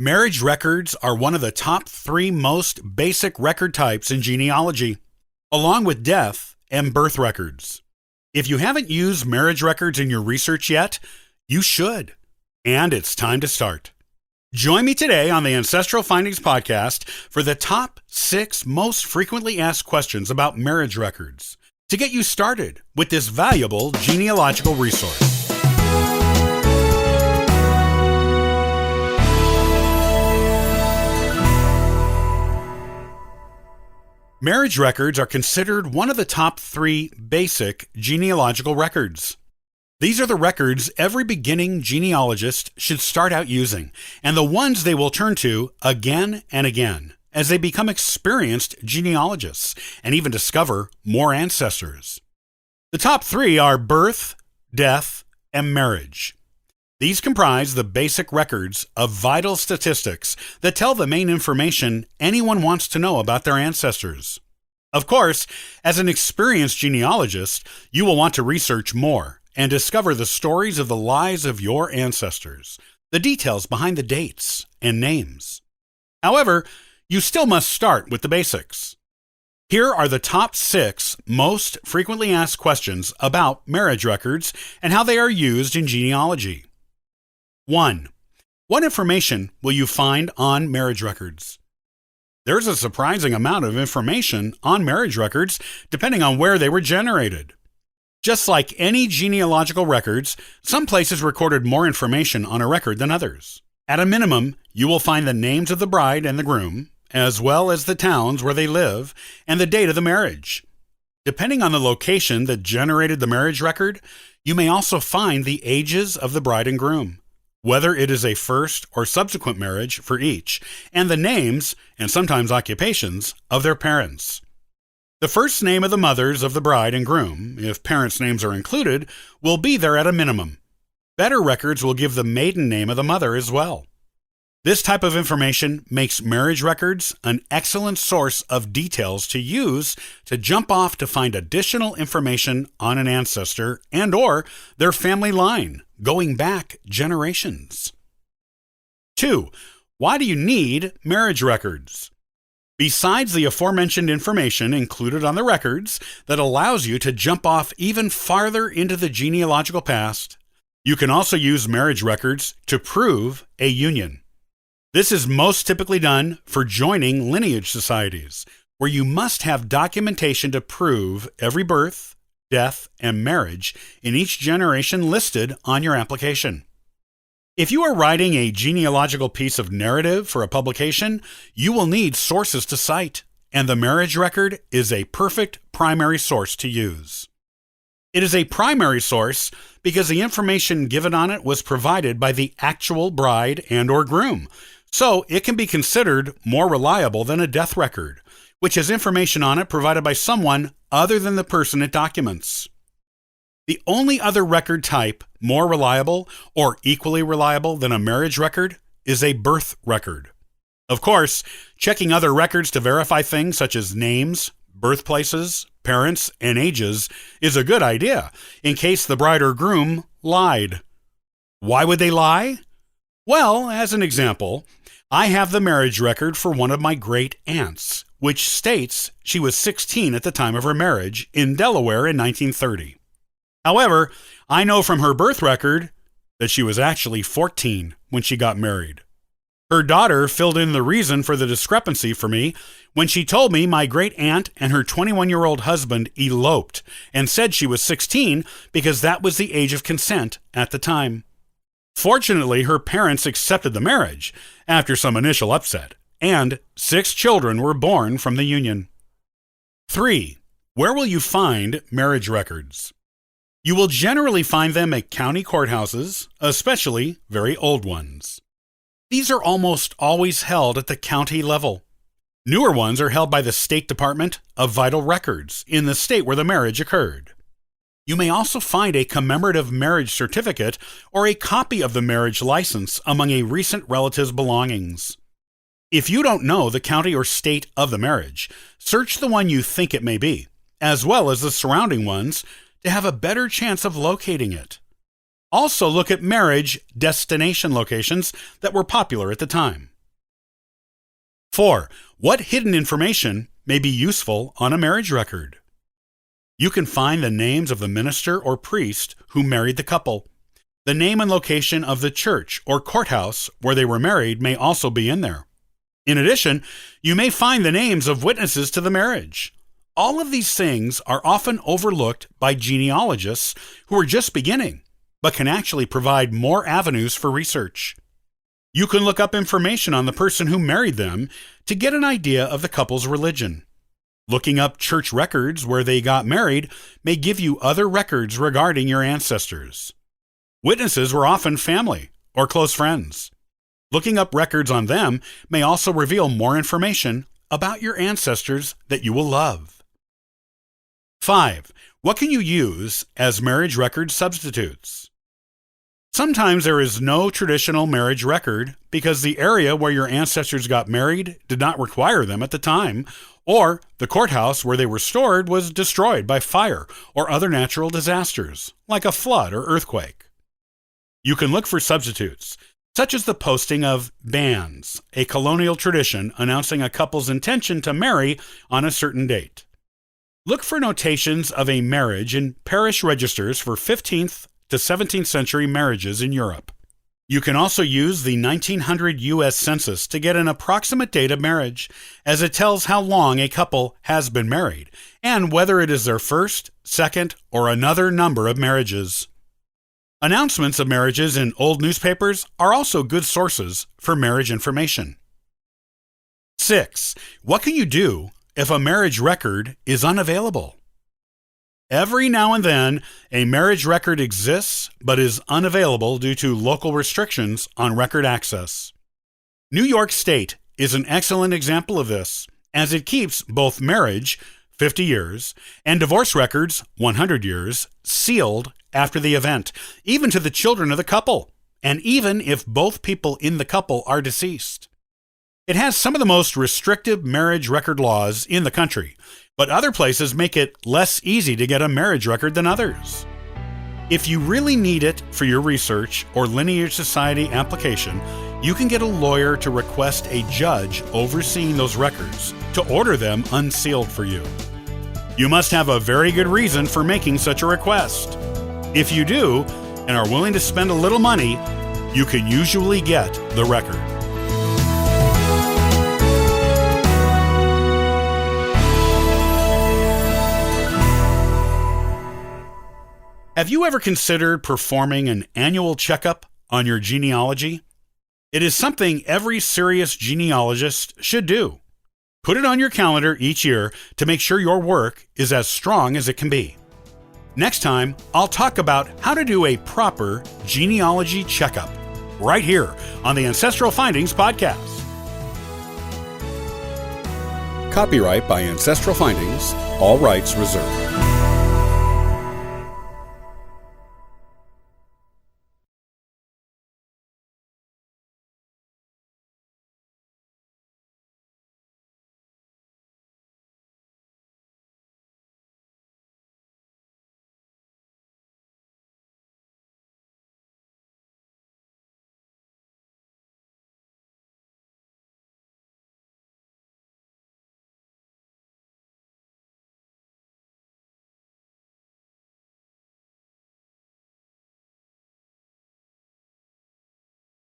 Marriage records are one of the top 3 most basic record types in genealogy, along with death and birth records. If you haven't used marriage records in your research yet, you should. And it's time to start. Join me today on the Ancestral Findings Podcast for the top 6 most frequently asked questions about marriage records to get you started with this valuable genealogical resource. Marriage records are considered one of the top 3 basic genealogical records. These are the records every beginning genealogist should start out using, and the ones they will turn to again and again as they become experienced genealogists and even discover more ancestors. The top 3 are birth, death, and marriage. These comprise the basic records of vital statistics that tell the main information anyone wants to know about their ancestors. Of course, as an experienced genealogist, you will want to research more and discover the stories of the lives of your ancestors, the details behind the dates and names. However, you still must start with the basics. Here are the top 6 most frequently asked questions about marriage records and how they are used in genealogy. 1. What information will you find on marriage records? There's a surprising amount of information on marriage records depending on where they were generated. Just like any genealogical records, some places recorded more information on a record than others. At a minimum, you will find the names of the bride and the groom, as well as the towns where they live and the date of the marriage. Depending on the location that generated the marriage record, you may also find the ages of the bride and groom, whether it is a first or subsequent marriage for each, and the names, and sometimes occupations, of their parents. The first name of the mothers of the bride and groom, if parents' names are included, will be there at a minimum. Better records will give the maiden name of the mother as well. This type of information makes marriage records an excellent source of details to use to jump off to find additional information on an ancestor and/or their family line, going back generations. 2. Why do you need marriage records? Besides the aforementioned information included on the records that allows you to jump off even farther into the genealogical past, you can also use marriage records to prove a union. This is most typically done for joining lineage societies, where you must have documentation to prove every birth, death, and marriage in each generation listed on your application. If you are writing a genealogical piece of narrative for a publication, you will need sources to cite, and the marriage record is a perfect primary source to use. It is a primary source because the information given on it was provided by the actual bride and/or groom, so it can be considered more reliable than a death record, which has information on it provided by someone other than the person it documents. The only other record type more reliable or equally reliable than a marriage record is a birth record. Of course, checking other records to verify things such as names, birthplaces, parents, and ages is a good idea in case the bride or groom lied. Why would they lie? Well, as an example, I have the marriage record for one of my great aunts, which states she was 16 at the time of her marriage in Delaware in 1930. However, I know from her birth record that she was actually 14 when she got married. Her daughter filled in the reason for the discrepancy for me when she told me my great aunt and her 21-year-old husband eloped and said she was 16 because that was the age of consent at the time. Fortunately, her parents accepted the marriage after some initial upset, and 6 children were born from the union. 3. Where will you find marriage records? You will generally find them at county courthouses, especially very old ones. These are almost always held at the county level. Newer ones are held by the State Department of Vital Records in the state where the marriage occurred. You may also find a commemorative marriage certificate or a copy of the marriage license among a recent relative's belongings. If you don't know the county or state of the marriage, search the one you think it may be, as well as the surrounding ones, to have a better chance of locating it. Also look at marriage destination locations that were popular at the time. 4. What hidden information may be useful on a marriage record? You can find the names of the minister or priest who married the couple. The name and location of the church or courthouse where they were married may also be in there. In addition, you may find the names of witnesses to the marriage. All of these things are often overlooked by genealogists who are just beginning, but can actually provide more avenues for research. You can look up information on the person who married them to get an idea of the couple's religion. Looking up church records where they got married may give you other records regarding your ancestors. Witnesses were often family or close friends. Looking up records on them may also reveal more information about your ancestors that you will love. 5. What can you use as marriage record substitutes? Sometimes there is no traditional marriage record because the area where your ancestors got married did not require them at the time, or the courthouse where they were stored was destroyed by fire or other natural disasters, like a flood or earthquake. You can look for substitutes, such as the posting of banns, a colonial tradition announcing a couple's intention to marry on a certain date. Look for notations of a marriage in parish registers for 15th to 17th century marriages in Europe. You can also use the 1900 U.S. Census to get an approximate date of marriage, as it tells how long a couple has been married, and whether it is their first, second, or another number of marriages. Announcements of marriages in old newspapers are also good sources for marriage information. 6. What can you do if a marriage record is unavailable? Every now and then, a marriage record exists but is unavailable due to local restrictions on record access. New York State is an excellent example of this, as it keeps both marriage, 50 years, and divorce records, 100 years, sealed after the event, even to the children of the couple, and even if both people in the couple are deceased. It has some of the most restrictive marriage record laws in the country, but other places make it less easy to get a marriage record than others. If you really need it for your research or Lineage Society application, you can get a lawyer to request a judge overseeing those records to order them unsealed for you. You must have a very good reason for making such a request. If you do, and are willing to spend a little money, you can usually get the record. Have you ever considered performing an annual checkup on your genealogy? It is something every serious genealogist should do. Put it on your calendar each year to make sure your work is as strong as it can be. Next time, I'll talk about how to do a proper genealogy checkup right here on the Ancestral Findings Podcast. Copyright by Ancestral Findings, all rights reserved.